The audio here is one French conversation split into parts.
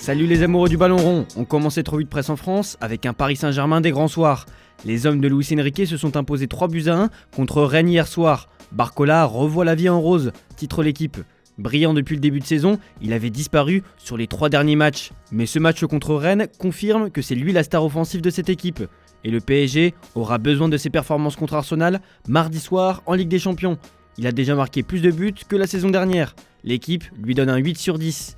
Salut les amoureux du ballon rond, on commence cette revue de presse en France avec un Paris Saint-Germain des grands soirs. Les hommes de Luis Enrique se sont imposés 3-1 contre Rennes hier soir. Barcola revoit la vie en rose, titre l'équipe. Brillant depuis le début de saison, il avait disparu sur les 3 derniers matchs. Mais ce match contre Rennes confirme que c'est lui la star offensive de cette équipe. Et le PSG aura besoin de ses performances contre Arsenal mardi soir en Ligue des Champions. Il a déjà marqué plus de buts que la saison dernière. L'équipe lui donne un 8 sur 10.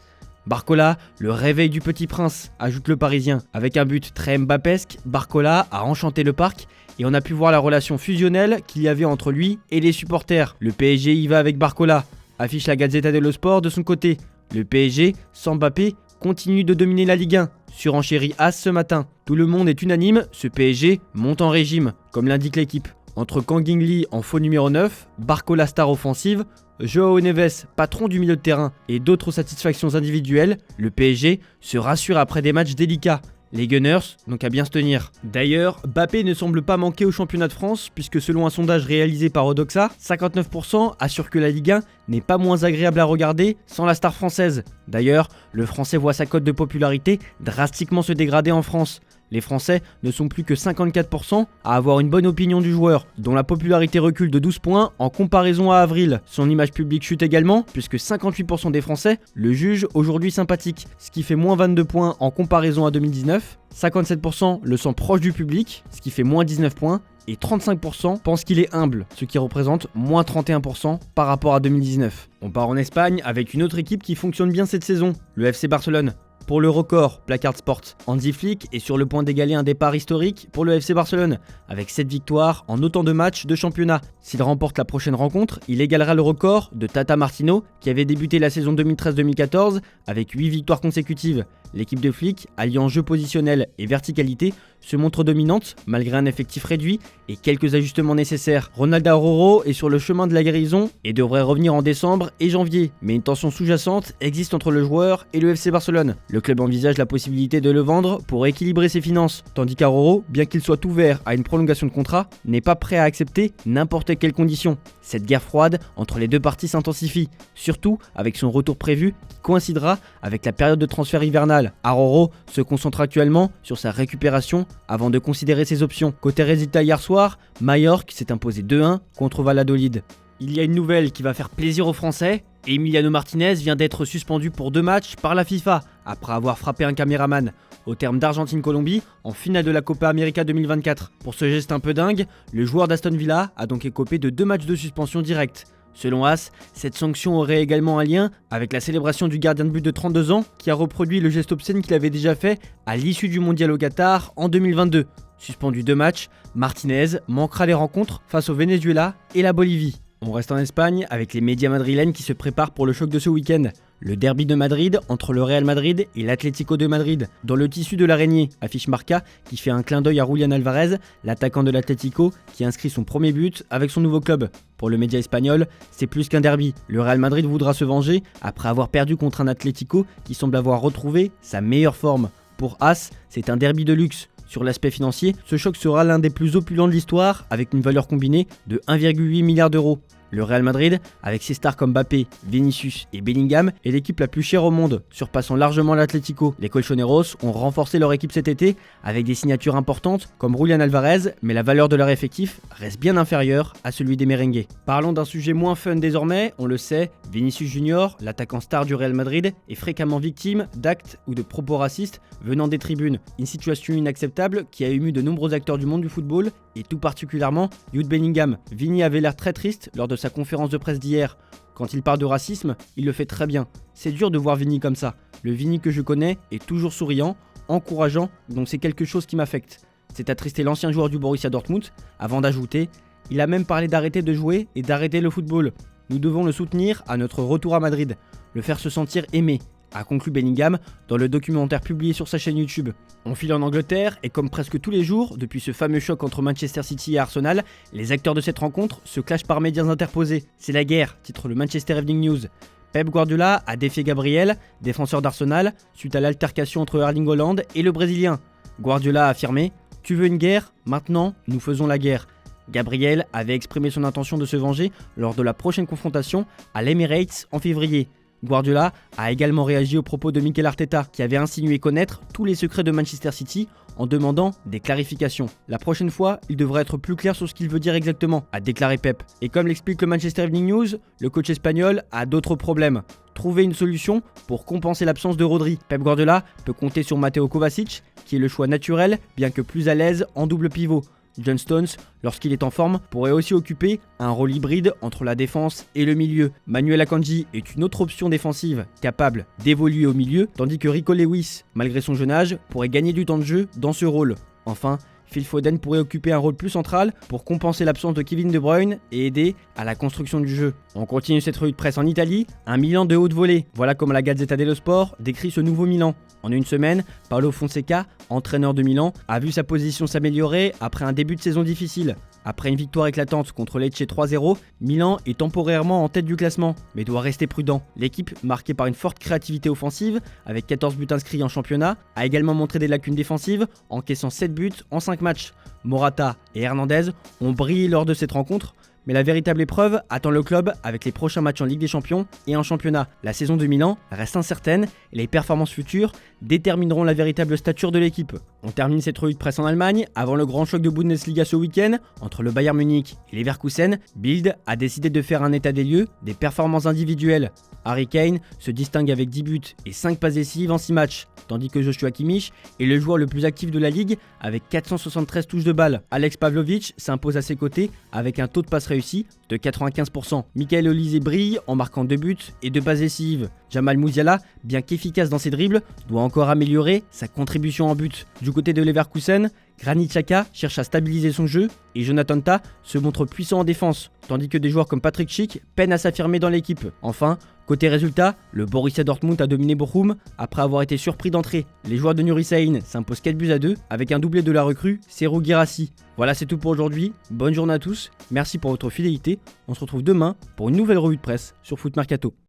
Barcola, le réveil du petit prince, ajoute le Parisien. Avec un but très mbappesque, Barcola a enchanté le parc et on a pu voir la relation fusionnelle qu'il y avait entre lui et les supporters. Le PSG y va avec Barcola, affiche la Gazzetta dello Sport de son côté. Le PSG, sans Mbappé, continue de dominer la Ligue 1. Surenchéri As ce matin. Tout le monde est unanime, ce PSG monte en régime, comme l'indique l'équipe. Entre Kang-in Lee en faux numéro 9, Barcola star offensive, João Neves, patron du milieu de terrain et d'autres satisfactions individuelles, le PSG se rassure après des matchs délicats. Les Gunners n'ont qu'à bien se tenir. D'ailleurs, Mbappé ne semble pas manquer au championnat de France puisque selon un sondage réalisé par Odoxa, 59% assurent que la Ligue 1 n'est pas moins agréable à regarder sans la star française. D'ailleurs, le Français voit sa cote de popularité drastiquement se dégrader en France. Les Français ne sont plus que 54% à avoir une bonne opinion du joueur, dont la popularité recule de 12 points en comparaison à avril. Son image publique chute également, puisque 58% des Français le jugent aujourd'hui sympathique, ce qui fait moins 22 points en comparaison à 2019. 57% le sent proche du public, ce qui fait moins 19 points. Et 35% pensent qu'il est humble, ce qui représente moins 31% par rapport à 2019. On part en Espagne avec une autre équipe qui fonctionne bien cette saison, le FC Barcelone. Pour le record, Placard Sport, Hansi Flick est sur le point d'égaler un départ historique pour le FC Barcelone, avec 7 victoires en autant de matchs de championnat. S'il remporte la prochaine rencontre, il égalera le record de Tata Martino, qui avait débuté la saison 2013-2014 avec 8 victoires consécutives. L'équipe de Flick, alliant jeu positionnel et verticalité, se montre dominante malgré un effectif réduit et quelques ajustements nécessaires. Ronald Araujo est sur le chemin de la guérison et devrait revenir en décembre et janvier, mais une tension sous-jacente existe entre le joueur et le FC Barcelone. Le club envisage la possibilité de le vendre pour équilibrer ses finances, tandis qu'Araujo, bien qu'il soit ouvert à une prolongation de contrat, n'est pas prêt à accepter n'importe quelle condition. Cette guerre froide entre les deux parties s'intensifie, surtout avec son retour prévu qui coïncidera avec la période de transfert hivernale. Araujo se concentre actuellement sur sa récupération avant de considérer ses options. Côté résultat hier soir, Mallorca s'est imposé 2-1 contre Valladolid. Il y a une nouvelle qui va faire plaisir aux Français. Emiliano Martinez vient d'être suspendu pour 2 matchs par la FIFA après avoir frappé un caméraman au terme d'Argentine-Colombie en finale de la Copa América 2024. Pour ce geste un peu dingue, le joueur d'Aston Villa a donc écopé de 2 matchs de suspension directe. Selon As, cette sanction aurait également un lien avec la célébration du gardien de but de 32 ans qui a reproduit le geste obscène qu'il avait déjà fait à l'issue du mondial au Qatar en 2022. Suspendu 2 matchs, Martinez manquera les rencontres face au Venezuela et la Bolivie. On reste en Espagne avec les médias madrilènes qui se préparent pour le choc de ce week-end. Le derby de Madrid entre le Real Madrid et l'Atlético de Madrid. Dans le tissu de l'araignée, affiche Marca qui fait un clin d'œil à Julián Alvarez, l'attaquant de l'Atlético qui inscrit son premier but avec son nouveau club. Pour le média espagnol, c'est plus qu'un derby. Le Real Madrid voudra se venger après avoir perdu contre un Atlético qui semble avoir retrouvé sa meilleure forme. Pour As, c'est un derby de luxe. Sur l'aspect financier, ce choc sera l'un des plus opulents de l'histoire avec une valeur combinée de 1,8 milliard d'euros. Le Real Madrid, avec ses stars comme Mbappé, Vinicius et Bellingham, est l'équipe la plus chère au monde, surpassant largement l'Atlético. Les Colchoneros ont renforcé leur équipe cet été avec des signatures importantes comme Julián Alvarez, mais la valeur de leur effectif reste bien inférieure à celui des merengues. Parlons d'un sujet moins fun désormais, on le sait, Vinicius Junior, l'attaquant star du Real Madrid, est fréquemment victime d'actes ou de propos racistes venant des tribunes. Une situation inacceptable qui a ému de nombreux acteurs du monde du football et tout particulièrement Jude Bellingham. Vini avait l'air très triste lors de sa conférence de presse d'hier. Quand il parle de racisme, il le fait très bien. C'est dur de voir Vini comme ça. Le Vini que je connais est toujours souriant, encourageant, donc c'est quelque chose qui m'affecte. C'est attristé l'ancien joueur du Borussia Dortmund, avant d'ajouter « Il a même parlé d'arrêter de jouer et d'arrêter le football. Nous devons le soutenir à notre retour à Madrid, le faire se sentir aimé », a conclu Bellingham dans le documentaire publié sur sa chaîne YouTube. On file en Angleterre et comme presque tous les jours, depuis ce fameux choc entre Manchester City et Arsenal, les acteurs de cette rencontre se clashent par médias interposés. C'est la guerre, titre le Manchester Evening News. Pep Guardiola a défié Gabriel, défenseur d'Arsenal, suite à l'altercation entre Erling Haaland et le Brésilien. Guardiola a affirmé « Tu veux une guerre ? Maintenant, nous faisons la guerre ». Gabriel avait exprimé son intention de se venger lors de la prochaine confrontation à l'Emirates en février. Guardiola a également réagi aux propos de Mikel Arteta, qui avait insinué connaître tous les secrets de Manchester City en demandant des clarifications. La prochaine fois, il devrait être plus clair sur ce qu'il veut dire exactement, a déclaré Pep. Et comme l'explique le Manchester Evening News, le coach espagnol a d'autres problèmes. Trouver une solution pour compenser l'absence de Rodri. Pep Guardiola peut compter sur Mateo Kovacic, qui est le choix naturel, bien que plus à l'aise en double pivot. John Stones, lorsqu'il est en forme, pourrait aussi occuper un rôle hybride entre la défense et le milieu. Manuel Akanji est une autre option défensive capable d'évoluer au milieu, tandis que Rico Lewis, malgré son jeune âge, pourrait gagner du temps de jeu dans ce rôle. Enfin, Phil Foden pourrait occuper un rôle plus central pour compenser l'absence de Kevin De Bruyne et aider à la construction du jeu. On continue cette revue de presse en Italie, un Milan de haute volée. Voilà comment la Gazzetta dello Sport décrit ce nouveau Milan. En une semaine, Paolo Fonseca, entraîneur de Milan, a vu sa position s'améliorer après un début de saison difficile. Après une victoire éclatante contre Lecce 3-0, Milan est temporairement en tête du classement, mais doit rester prudent. L'équipe, marquée par une forte créativité offensive, avec 14 buts inscrits en championnat, a également montré des lacunes défensives, encaissant 7 buts en 5 matchs. Morata et Hernandez ont brillé lors de cette rencontre, mais la véritable épreuve attend le club avec les prochains matchs en Ligue des Champions et en championnat. La saison de Milan reste incertaine et les performances futures détermineront la véritable stature de l'équipe. On termine cette revue de presse en Allemagne. Avant le grand choc de Bundesliga ce week-end, entre le Bayern Munich et Leverkusen, Bild a décidé de faire un état des lieux des performances individuelles. Harry Kane se distingue avec 10 buts et 5 passes décisives en 6 matchs, tandis que Joshua Kimmich est le joueur le plus actif de la ligue avec 473 touches de balle. Alex Pavlovic s'impose à ses côtés avec un taux de passe réussi de 95%. Michael Olise brille en marquant 2 buts et 2 passes décisives. Jamal Musiala, bien qu'efficace dans ses dribbles, doit encore améliorer sa contribution en but. Du côté de Leverkusen, Granit Xhaka cherche à stabiliser son jeu et Jonathan Tah se montre puissant en défense, tandis que des joueurs comme Patrick Schick peinent à s'affirmer dans l'équipe. Enfin, côté résultat, le Borussia Dortmund a dominé Bochum après avoir été surpris d'entrée. Les joueurs de Nuri Sahin s'imposent 4 buts à 2 avec un doublé de la recrue Serhou Guirassy. Voilà, c'est tout pour aujourd'hui. Bonne journée à tous. Merci pour votre fidélité. On se retrouve demain pour une nouvelle revue de presse sur Foot Mercato.